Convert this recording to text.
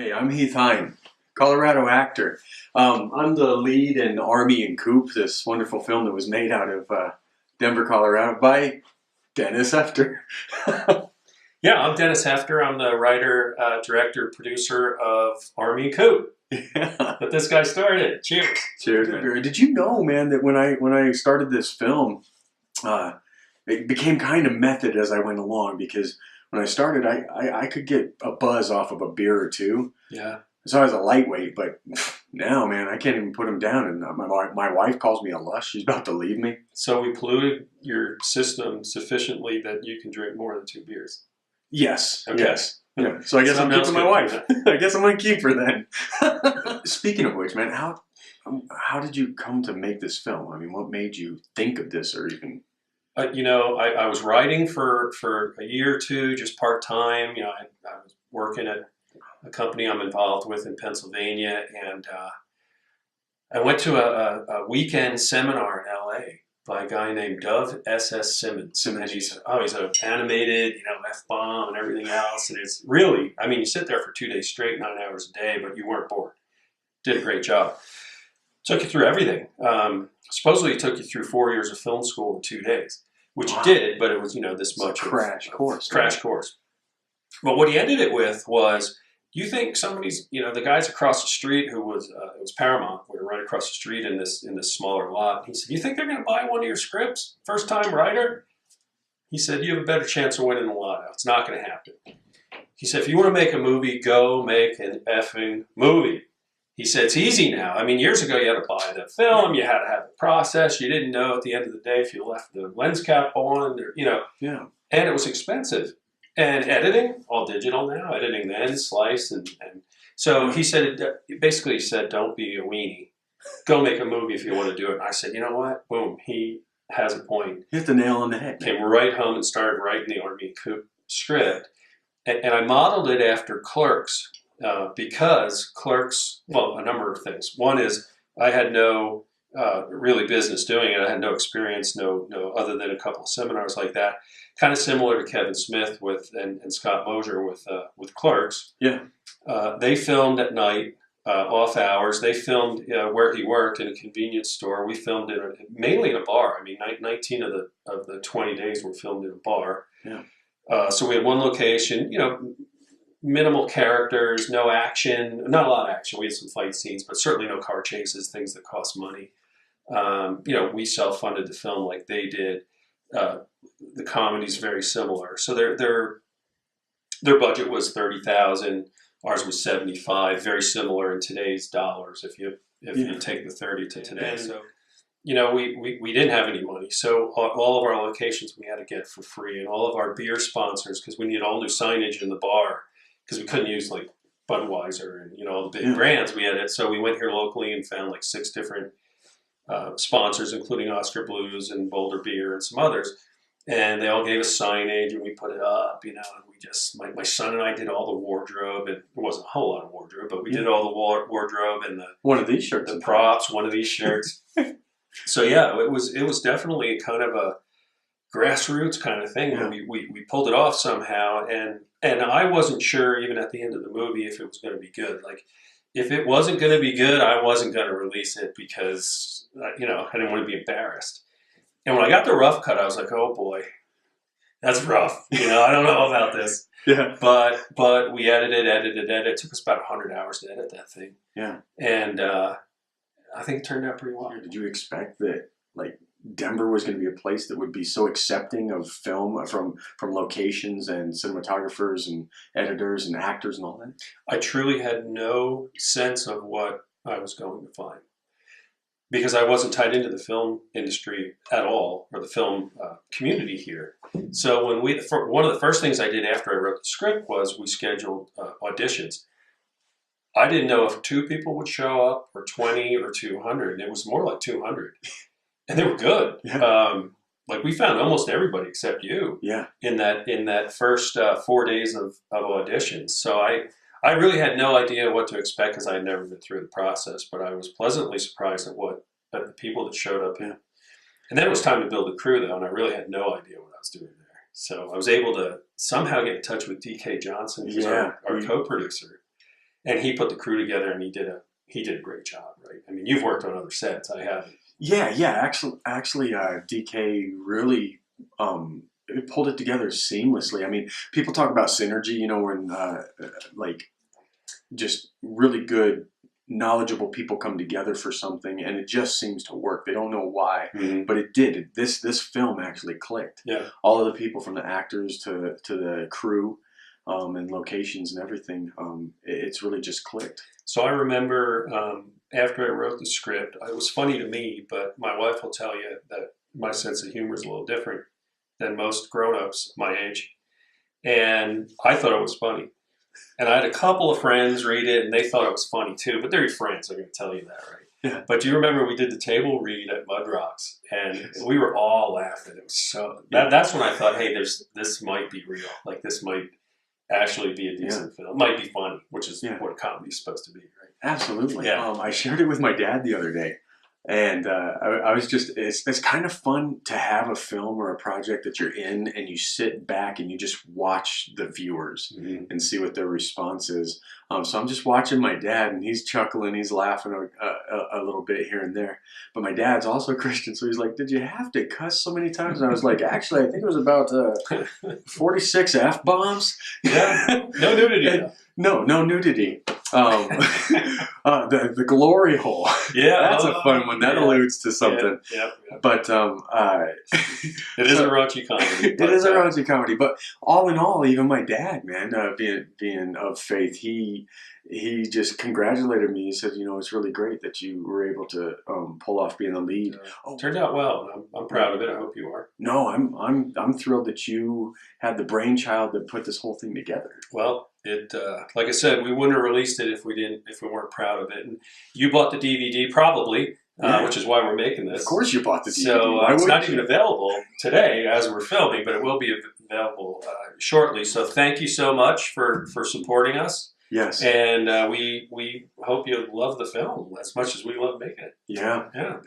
Hey, I'm Heath Heine, Colorado actor. I'm the lead in Army and Coop, this wonderful film that was made out of Denver, Colorado by Dennis Hefter. Yeah, I'm Dennis Hefter. I'm the writer, director, producer of Army and Coop. Yeah. But this guy started. Cheers. Cheers, man. Did you know, man, that when I started this film, it became kind of method as I went along because when I started, I could get a buzz off of a beer or two. Yeah. So I was a lightweight, but now, man, I can't even put them down. And my wife calls me a lush. She's about to leave me. So we polluted your system sufficiently that you can drink more than 2 beers. Yes. Okay. Yes. Yeah. So I guess I'm keeping my wife. I guess I'm gonna keep her then. Speaking of which, man, how did you come to make this film? I mean, what made you think of this, or even? I was writing for a year or two, just part time. I was working at a company I'm involved with in Pennsylvania, and I went to a weekend seminar in L.A. by a guy named Dove S.S. Simmons. And he's an animated, F-bomb and everything else. And it's really, I mean, you sit there for 2 days straight, 9 hours a day, but you weren't bored. Did a great job. Took you through everything. Supposedly it took you through 4 years of film school in 2 days, which Wow. it did, but it was, this much. Crash course. Crash course. But what he ended it with was, you think somebody's, the guys across the street who was, it was Paramount, we were right across the street in this smaller lot. He said, you think they're going to buy one of your scripts? First time writer? He said, you have a better chance of winning the lotto. It's not going to happen. He said, if you want to make a movie, go make an effing movie. He said, it's easy now. I mean, years ago, you had to buy the film, you had to have the process. You didn't know at the end of the day if you left the lens cap on, or, Yeah. And it was expensive. And editing, all digital now, editing then, slice, and so he said, basically he said, don't be a weenie. Go make a movie if you want to do it. And I said, you know what? Boom, he has a point. Hit the nail on the head. Came right home and started writing the Army Coop script. And I modeled it after Clerks because Clerks, well, a number of things. One is I had no really business doing it. I had no experience, no other than a couple of seminars like that. Kind of similar to Kevin Smith and Scott Mosier with Clerks. Yeah. They filmed at night, off hours. They filmed where he worked in a convenience store. We filmed mainly in a bar. I mean, 19 of the 20 days were filmed in a bar. Yeah. So we had one location. Minimal characters, no action, not a lot of action. We had some fight scenes, but certainly no car chases, things that cost money. We self-funded the film like they did. The comedy's very similar. So their budget was $30,000. Ours was $75,000. Very similar in today's dollars if you take the 30 to today. And, so we didn't have any money. So all of our locations we had to get for free, and all of our beer sponsors, because we needed all new signage in the bar because we couldn't use like Budweiser and all the big brands. We had it. So we went here locally and found like 6 different sponsors, including Oscar Blues and Boulder Beer and some others. And they all gave us signage and we put it up, and we just, my son and I did all the wardrobe, and it wasn't a whole lot of wardrobe, but we did all the wardrobe and one of these shirts, the props, one of these shirts. So yeah, it was definitely kind of a grassroots kind of thing. Yeah. We pulled it off somehow, and I wasn't sure even at the end of the movie if it was going to be good. Like, if it wasn't going to be good, I wasn't going to release it because, I didn't want to be embarrassed. And when I got the rough cut, I was like, oh boy, that's rough. I don't know about this. Yeah. But we edited. It took us about 100 hours to edit that thing. Yeah. And I think it turned out pretty well. Did you expect that, like, Denver was going to be a place that would be so accepting of film from locations and cinematographers and editors and actors and all that? I truly had no sense of what I was going to find because I wasn't tied into the film industry at all, or the film community here. So one of the first things I did after I wrote the script was we scheduled auditions. I didn't know if 2 people would show up or 20 or 200, and it was more like 200. And they were good. Yeah. Like, we found almost everybody except you. Yeah. In that first 4 days of auditions. So I really had no idea what to expect because I had never been through the process. But I was pleasantly surprised at the people that showed up. Yeah. And then it was time to build a crew, though, and I really had no idea what I was doing there. So I was able to somehow get in touch with D.K. Johnson, who's our co-producer. and he put the crew together, and he did a great job, right? I mean, you've worked on other sets. I haven't. Yeah. Actually, DK really it pulled it together seamlessly. I mean, people talk about synergy, you know, when like just really good, knowledgeable people come together for something, and it just seems to work. They don't know why, but it did. This film actually clicked. Yeah. All of the people, from the actors to the crew, and locations and everything, it's really just clicked. So I remember after I wrote the script, it was funny to me, but my wife will tell you that my sense of humor is a little different than most grown-ups my age. And I thought it was funny. And I had a couple of friends read it, and they thought it was funny too. But they're your friends, I'm going to tell you that, right? Yeah. But do you remember we did the table read at Mud Rocks, and we were all laughing. It was so that's when I thought, hey, this might be real. Like, this might actually be a decent film. It might be funny, which is what comedy is supposed to be, right? Absolutely. Yeah. I shared it with my dad the other day. And I was just, it's kind of fun to have a film or a project that you're in, and you sit back and you just watch the viewers and see what their response is. So I'm just watching my dad, and he's chuckling, he's laughing a little bit here and there. But my dad's also Christian, so he's like, "Did you have to cuss so many times?" And I was like, "Actually, I think it was about 46 F-bombs." Yeah, no nudity. No nudity. The glory hole. Yeah, that's a fun one. That alludes to something. Yeah. But it is a raunchy comedy. It is a raunchy comedy. But all in all, even my dad, man, being of faith, he just congratulated me. He said, "You know, it's really great that you were able to pull off being the lead." Turned out well. I'm proud of it. I hope you are. No, I'm thrilled that you had the brainchild that put this whole thing together. Well, it like I said, we wouldn't have released it if we weren't proud of it. And you bought the DVD probably, which is why we're making this. Of course, you bought the DVD. So it's not even available today as we're filming, but it will be available shortly. So thank you so much for supporting us. Yes. And we hope you love the film as much as we love making it. Yeah. Yeah.